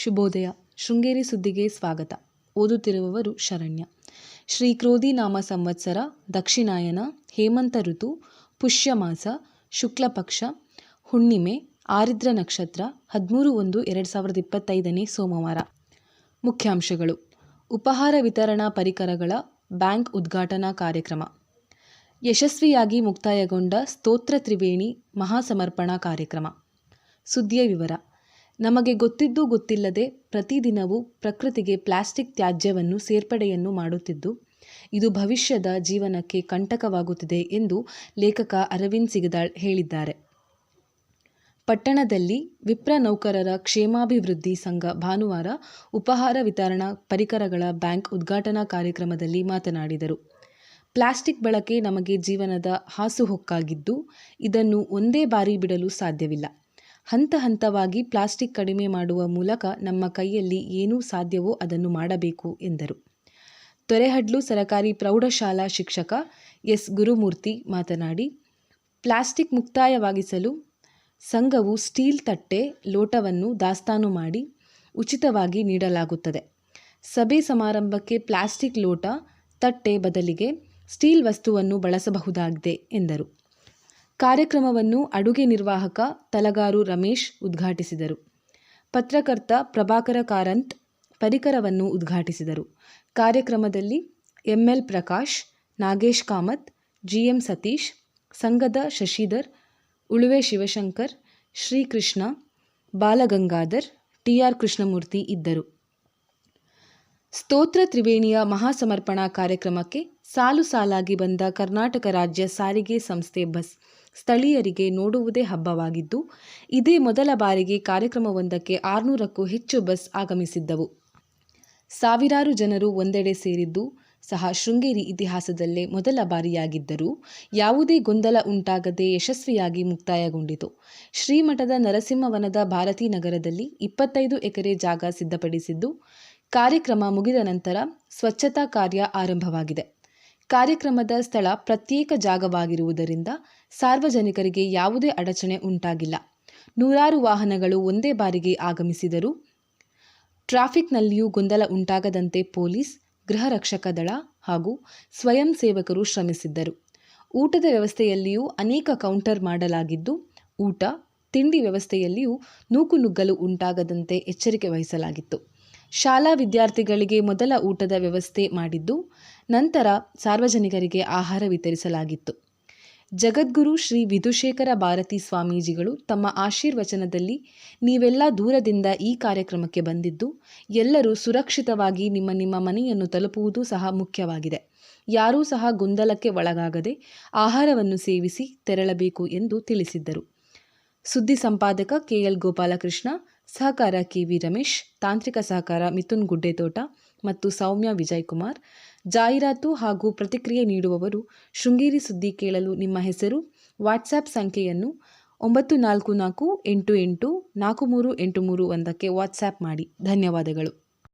ಶುಭೋದಯ. ಶೃಂಗೇರಿ ಸುದ್ದಿಗೆ ಸ್ವಾಗತ. ಓದುತ್ತಿರುವವರು ಶರಣ್ಯ. ಶ್ರೀ ಕ್ರೋಧಿ ನಾಮ ಸಂವತ್ಸರ, ದಕ್ಷಿಣಾಯನ, ಹೇಮಂತ ಋತು, ಪುಷ್ಯಮಾಸ, ಶುಕ್ಲಪಕ್ಷ, ಹುಣ್ಣಿಮೆ, ಆರಿದ್ರ ನಕ್ಷತ್ರ, 13/1/2025 ಸೋಮವಾರ. ಮುಖ್ಯಾಂಶಗಳು: ಉಪಹಾರ ವಿತರಣಾ ಪರಿಕರಗಳ ಬ್ಯಾಂಕ್ ಉದ್ಘಾಟನಾ ಕಾರ್ಯಕ್ರಮ. ಯಶಸ್ವಿಯಾಗಿ ಮುಕ್ತಾಯಗೊಂಡ ಸ್ತೋತ್ರ ತ್ರಿವೇಣಿ ಮಹಾಸಮರ್ಪಣಾ ಕಾರ್ಯಕ್ರಮ. ಸುದ್ದಿಯ ವಿವರ. ನಮಗೆ ಗೊತ್ತಿದ್ದು ಗೊತ್ತಿಲ್ಲದೆ ಪ್ರತಿದಿನವೂ ಪ್ರಕೃತಿಗೆ ಪ್ಲಾಸ್ಟಿಕ್ ತ್ಯಾಜ್ಯವನ್ನು ಸೇರ್ಪಡೆಯನ್ನು ಮಾಡುತ್ತಿದ್ದು, ಇದು ಭವಿಷ್ಯದ ಜೀವನಕ್ಕೆ ಕಂಟಕವಾಗುತ್ತಿದೆ ಎಂದು ಲೇಖಕ ಅರವಿಂದ್ ಸಿಗದಾಳ್ ಹೇಳಿದ್ದಾರೆ. ಪಟ್ಟಣದಲ್ಲಿ ವಿಪ್ರ ನೌಕರರ ಕ್ಷೇಮಾಭಿವೃದ್ಧಿ ಸಂಘ ಭಾನುವಾರ ಉಪಹಾರ ವಿತರಣಾ ಪರಿಕರಗಳ ಬ್ಯಾಂಕ್ ಉದ್ಘಾಟನಾ ಕಾರ್ಯಕ್ರಮದಲ್ಲಿ ಮಾತನಾಡಿದರು. ಪ್ಲಾಸ್ಟಿಕ್ ಬಳಕೆ ನಮಗೆ ಜೀವನದ ಹಾಸುಹೊಕ್ಕಾಗಿದ್ದು, ಇದನ್ನು ಒಂದೇ ಬಾರಿ ಬಿಡಲು ಸಾಧ್ಯವಿಲ್ಲ. ಹಂತ ಹಂತವಾಗಿ ಪ್ಲಾಸ್ಟಿಕ್ ಕಡಿಮೆ ಮಾಡುವ ಮೂಲಕ ನಮ್ಮ ಕೈಯಲ್ಲಿ ಏನು ಸಾಧ್ಯವೋ ಅದನ್ನು ಮಾಡಬೇಕು ಎಂದರು. ತೊರೆಹಡ್ಲು ಸರಕಾರಿ ಪ್ರೌಢಶಾಲಾ ಶಿಕ್ಷಕ ಎಸ್. ಗುರುಮೂರ್ತಿ ಮಾತನಾಡಿ, ಪ್ಲಾಸ್ಟಿಕ್ ಮುಕ್ತಾಯವಾಗಿಸಲು ಸಂಘವು ಸ್ಟೀಲ್ ತಟ್ಟೆ, ಲೋಟವನ್ನು ದಾಸ್ತಾನು ಮಾಡಿ ಉಚಿತವಾಗಿ ನೀಡಲಾಗುತ್ತದೆ. ಸಭೆ ಸಮಾರಂಭಕ್ಕೆ ಪ್ಲಾಸ್ಟಿಕ್ ಲೋಟ, ತಟ್ಟೆ ಬದಲಿಗೆ ಸ್ಟೀಲ್ ವಸ್ತುವನ್ನು ಬಳಸಬಹುದಾಗಿದೆ ಎಂದರು. ಕಾರ್ಯಕ್ರಮವನ್ನು ಅಡುಗೆ ನಿರ್ವಾಹಕ ತಲಗಾರು ರಮೇಶ್ ಉದ್ಘಾಟಿಸಿದರು. ಪತ್ರಕರ್ತ ಪ್ರಭಾಕರ ಕಾರಂತ್ ಪರಿಕರವನ್ನು ಉದ್ಘಾಟಿಸಿದರು. ಕಾರ್ಯಕ್ರಮದಲ್ಲಿ ಎಂಎಲ್ ಪ್ರಕಾಶ್, ನಾಗೇಶ್ ಕಾಮತ್, ಜಿಎಂ ಸತೀಶ್, ಸಂಘದ ಶಶಿಧರ್, ಉಳುವೆ ಶಿವಶಂಕರ್, ಶ್ರೀಕೃಷ್ಣ, ಬಾಲಗಂಗಾಧರ್, ಟಿಆರ್ ಕೃಷ್ಣಮೂರ್ತಿ ಇದ್ದರು. ಸ್ತೋತ್ರ ತ್ರಿವೇಣಿಯ ಮಹಾಸಮರ್ಪಣಾ ಕಾರ್ಯಕ್ರಮಕ್ಕೆ ಸಾಲು ಸಾಲಾಗಿ ಬಂದ ಕರ್ನಾಟಕ ರಾಜ್ಯ ಸಾರಿಗೆ ಸಂಸ್ಥೆ ಬಸ್ ಸ್ಥಳೀಯರಿಗೆ ನೋಡುವುದೇ ಹಬ್ಬವಾಗಿದ್ದು, ಇದೇ ಮೊದಲ ಬಾರಿಗೆ ಕಾರ್ಯಕ್ರಮವೊಂದಕ್ಕೆ 600ಕ್ಕೂ ಹೆಚ್ಚು ಬಸ್ ಆಗಮಿಸಿದ್ದವು. ಸಾವಿರಾರು ಜನರು ಒಂದೆಡೆ ಸೇರಿದ್ದು ಸಹ ಶೃಂಗೇರಿ ಇತಿಹಾಸದಲ್ಲೇ ಮೊದಲ ಬಾರಿಯಾಗಿದ್ದರೂ ಯಾವುದೇ ಗೊಂದಲ ಉಂಟಾಗದೆ ಯಶಸ್ವಿಯಾಗಿ ಮುಕ್ತಾಯಗೊಂಡಿತು. ಶ್ರೀಮಠದ ನರಸಿಂಹವನದ ಭಾರತೀ ನಗರದಲ್ಲಿ 25 ಎಕರೆ ಜಾಗ ಸಿದ್ಧಪಡಿಸಿದ್ದು, ಕಾರ್ಯಕ್ರಮ ಮುಗಿದ ನಂತರ ಸ್ವಚ್ಛತಾ ಕಾರ್ಯ ಆರಂಭವಾಗಿದೆ. ಕಾರ್ಯಕ್ರಮದ ಸ್ಥಳ ಪ್ರತ್ಯೇಕ ಜಾಗವಾಗಿರುವುದರಿಂದ ಸಾರ್ವಜನಿಕರಿಗೆ ಯಾವುದೇ ಅಡಚಣೆ ಉಂಟಾಗಿಲ್ಲ. ನೂರಾರು ವಾಹನಗಳು ಒಂದೇ ಬಾರಿಗೆ ಆಗಮಿಸಿದರೂ ಟ್ರಾಫಿಕ್ನಲ್ಲಿಯೂ ಗೊಂದಲ ಉಂಟಾಗದಂತೆ ಪೊಲೀಸ್, ಗೃಹ ರಕ್ಷಕ ದಳ ಹಾಗೂ ಸ್ವಯಂ ಸೇವಕರು ಶ್ರಮಿಸಿದ್ದರು. ಊಟದ ವ್ಯವಸ್ಥೆಯಲ್ಲಿಯೂ ಅನೇಕ ಕೌಂಟರ್ ಮಾಡಲಾಗಿದ್ದು, ಊಟ, ತಿಂಡಿ ವ್ಯವಸ್ಥೆಯಲ್ಲಿಯೂ ನೂಕುನುಗ್ಗಲು ಉಂಟಾಗದಂತೆ ಎಚ್ಚರಿಕೆ ವಹಿಸಲಾಗಿತ್ತು. ಶಾಲಾ ವಿದ್ಯಾರ್ಥಿಗಳಿಗೆ ಮೊದಲ ಊಟದ ವ್ಯವಸ್ಥೆ ಮಾಡಿದ್ದು, ನಂತರ ಸಾರ್ವಜನಿಕರಿಗೆ ಆಹಾರ ವಿತರಿಸಲಾಗಿತ್ತು. ಜಗದ್ಗುರು ಶ್ರೀ ವಿಧುಶೇಖರ ಭಾರತೀ ಸ್ವಾಮೀಜಿಗಳು ತಮ್ಮ ಆಶೀರ್ವಚನದಲ್ಲಿ, ನೀವೆಲ್ಲ ದೂರದಿಂದ ಈ ಕಾರ್ಯಕ್ರಮಕ್ಕೆ ಬಂದಿದ್ದು, ಎಲ್ಲರೂ ಸುರಕ್ಷಿತವಾಗಿ ನಿಮ್ಮ ಮನೆಯನ್ನು ತಲುಪುವುದು ಸಹ ಮುಖ್ಯವಾಗಿದೆ. ಯಾರೂ ಸಹ ಗೊಂದಲಕ್ಕೆ ಒಳಗಾಗದೆ ಆಹಾರವನ್ನು ಸೇವಿಸಿ ತೆರಳಬೇಕು ಎಂದು ತಿಳಿಸಿದ್ದರು. ಸುದ್ದಿ ಸಂಪಾದಕ ಕೆಎಲ್ ಗೋಪಾಲಕೃಷ್ಣ, ಸಹಕಾರ ಕೆವಿ ರಮೇಶ್, ತಾಂತ್ರಿಕ ಸಹಕಾರ ಮಿಥುನ್ ಗುಡ್ಡೆತೋಟ ಮತ್ತು ಸೌಮ್ಯ ವಿಜಯಕುಮಾರ್. ಜಾಹೀರಾತು ಹಾಗೂ ಪ್ರತಿಕ್ರಿಯೆ ನೀಡುವವರು ಶೃಂಗೇರಿ ಸುದ್ದಿ ಕೇಳಲು ನಿಮ್ಮ ಹೆಸರು, ವಾಟ್ಸ್ಆ್ಯಪ್ ಸಂಖ್ಯೆಯನ್ನು 9448843831 ವಾಟ್ಸ್ಆ್ಯಪ್ ಮಾಡಿ. ಧನ್ಯವಾದಗಳು.